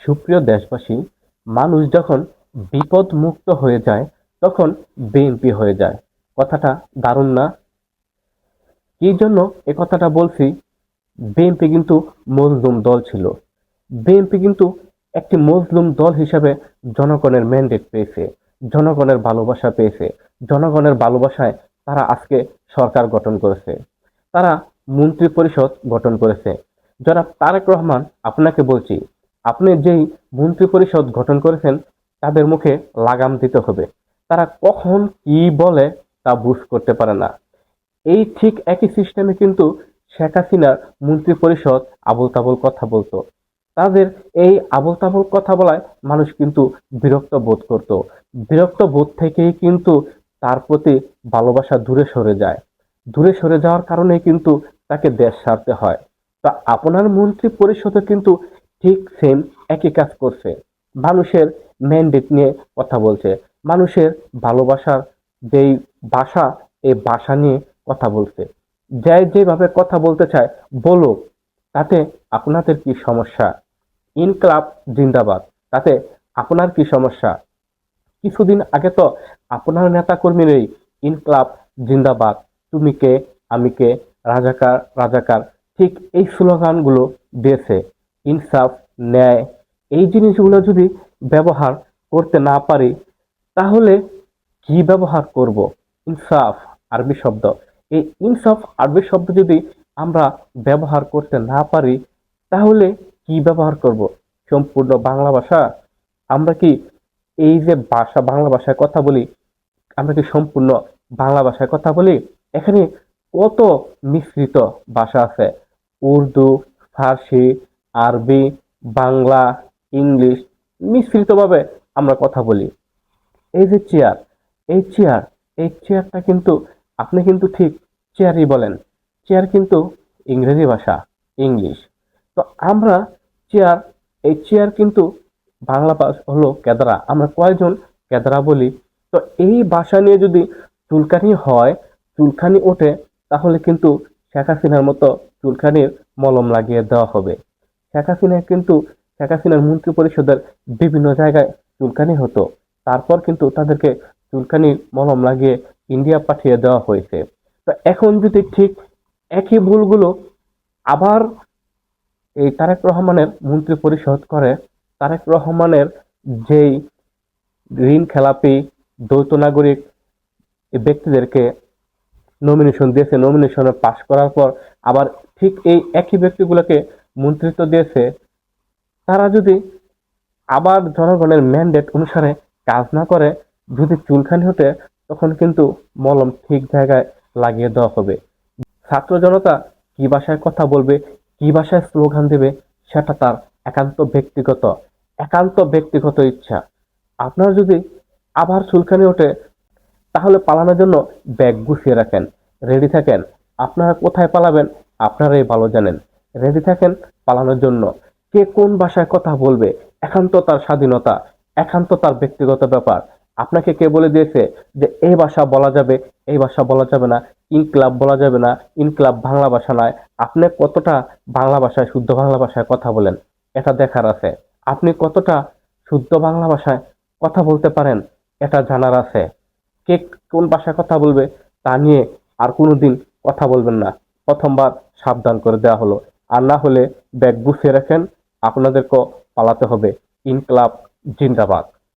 সুপ্রিয় দেশবাসী, মানুষ যখন বিপদ মুক্ত হয়ে যায় তখন বিএনপি হয়ে যায়। কথাটা দারুণ না? কি জন্য এ কথাটা বলছি? বিএনপি কিন্তু মজলুম দল ছিল। বিএনপি কিন্তু একটি মজলুম দল হিসেবে জনগণের ম্যান্ডেট পেয়েছে, জনগণের ভালোবাসা পেয়েছে। জনগণের ভালোবাসায় তারা আজকে সরকার গঠন করেছে, তারা মন্ত্রী পরিষদ গঠন করেছে। জনাব তারেক রহমান, আপনাকে বলছি, আপনি যেই মন্ত্রী পরিষদ গঠন করেছেন তাদের মুখে লাগাম দিতে হবে। তারা কখন কি বলে তা বুঝ করতে পারে না। এই ঠিক একই সিস্টেমে কিন্তু শেখ হাসিনার মন্ত্রী পরিষদ আবোল তাবোল কথা বলতো। তাদের এই আবোল তাবোল কথা বলায় মানুষ কিন্তু বিরক্ত বোধ করত। বিরক্ত বোধ থেকেই কিন্তু তার প্রতি ভালোবাসা দূরে সরে যায়। দূরে সরে যাওয়ার কারণে কিন্তু তাকে দেশ ছাড়তে হয়। তা আপনার মন্ত্রী পরিষদও কিন্তু ঠিক সেম একই কাজ করছে। মানুষের ম্যান্ডেট নিয়ে কথা বলছে, মানুষের ভালোবাসার যেই ভাষা, এই ভাষা নিয়ে কথা বলছে। যে যেভাবে কথা বলতে চায় বলুক, তাতে আপনাদের কি সমস্যা? ইনকলাব জিন্দাবাদ, তাতে আপনার কি সমস্যা? কিছুদিন আগে তো আপনার নেতা কর্মীরাই ইনকলাব জিন্দাবাদ, তুমি কে আমি কে, রাজাকার রাজাকার, ঠিক এই স্লোগানগুলো দিয়েছে। ইনসাফ, ন্যায়, এই জিনিসগুলো যদি ব্যবহার করতে না পারি তাহলে কি ব্যবহার করব? ইনসাফ আরবি শব্দ, এই ইনসাফ আরবি শব্দ যদি আমরা ব্যবহার করতে না পারি তাহলে কি ব্যবহার করব? সম্পূর্ণ বাংলা ভাষা? আমরা কি এই যে ভাষা, বাংলা ভাষায় কথা বলি, আমরা কি সম্পূর্ণ বাংলা ভাষায় কথা বলি? এখানে কত মিশ্রিত ভাষা আছে, উর্দু, ফার্সি, আরবি, বাংলা, ইংলিশ, মিশ্রিতভাবে আমরা কথা বলি। এই যে চেয়ার, এই চেয়ার, এই চেয়ারটা কিন্তু আপনি কিন্তু ঠিক চেয়ারই বলেন, চেয়ার কিন্তু ইংরেজি ভাষা, ইংলিশ। তো আমরা চেয়ার, এই চেয়ার কিন্তু বাংলা ভাষা হলো কেদরা, আমরা কয়জন কেদরা বলি। তো এই ভাষা নিয়ে যদি চুলকানি হয়, চুলকানি ওঠে, তাহলে কিন্তু শেখ হাসিনার মতো চুলকানির মলম লাগিয়ে দেওয়া হবে। শেখ হাসিনার মন্ত্রী পরিষদের বিভিন্ন জায়গায় চুলকানি হতো, তারপর কিন্তু তাদেরকে চুলকানির মলম লাগিয়ে ইন্ডিয়া পাঠিয়ে দেওয়া হয়েছে। তো এখন যদি ঠিক একই ভুলগুলো আবার এই তারেক রহমানের মন্ত্রী পরিষদ করে, তারেক রহমানের যেই ঋণ খেলাপি দ্বৈত নাগরিক এই ব্যক্তিদেরকে নমিনেশন দিয়েছে, নমিনেশনে পাশ করার পর আবার ঠিক এই একই ব্যক্তিগুলোকে মন্ত্রিত্ব দিয়েছে, তারা যদি আবার জনগণের ম্যান্ডেট অনুসারে কাজ না করে, যদি চুলখানি হতে, তখন কিন্তু মলম ঠিক জায়গায় লাগিয়ে দেওয়া হবে। ছাত্র জনতা কি ভাষায় কথা বলবে, কি ভাষায় স্লোগান দেবে, সেটা তার একান্ত ব্যক্তিগত ইচ্ছা। আপনার যদি আবার চুলখানি ওঠে তাহলে পালানোর জন্য ব্যাগ গুছিয়ে রাখেন, রেডি থাকেন। আপনারা কোথায় পালাবেন আপনারাই ভালো জানেন। রেডি থাকেন পালানোর জন্য। কে কোন ভাষায় কথা বলবে একান্ত তার স্বাধীনতা, একান্ত তার ব্যক্তিগত ব্যাপার। আপনাকে কে বলে দিয়েছে যে এই ভাষা বলা যাবে, এই ভাষা বলা যাবে না, ইনকলাব বলা যাবে না, ইনকলাব বাংলা ভাষা নয়? আপনি কতটা বাংলা ভাষায়, শুদ্ধ বাংলা ভাষায় কথা বলেন, এটা দেখার আছে। আপনি কতটা শুদ্ধ বাংলা ভাষায় কথা বলতে পারেন, এটা জানার আছে। কে কোন ভাষায় কথা বলবে তা নিয়ে আর কোনোদিন কথা বলবেন না। প্রথমবার সাবধান করে দেওয়া হলো। আর না হলে ব্যাগ গুছিয়ে রাখেন, আপনাদেরকেও পালাতে হবে। ইনকলাব জিন্দাবাদ।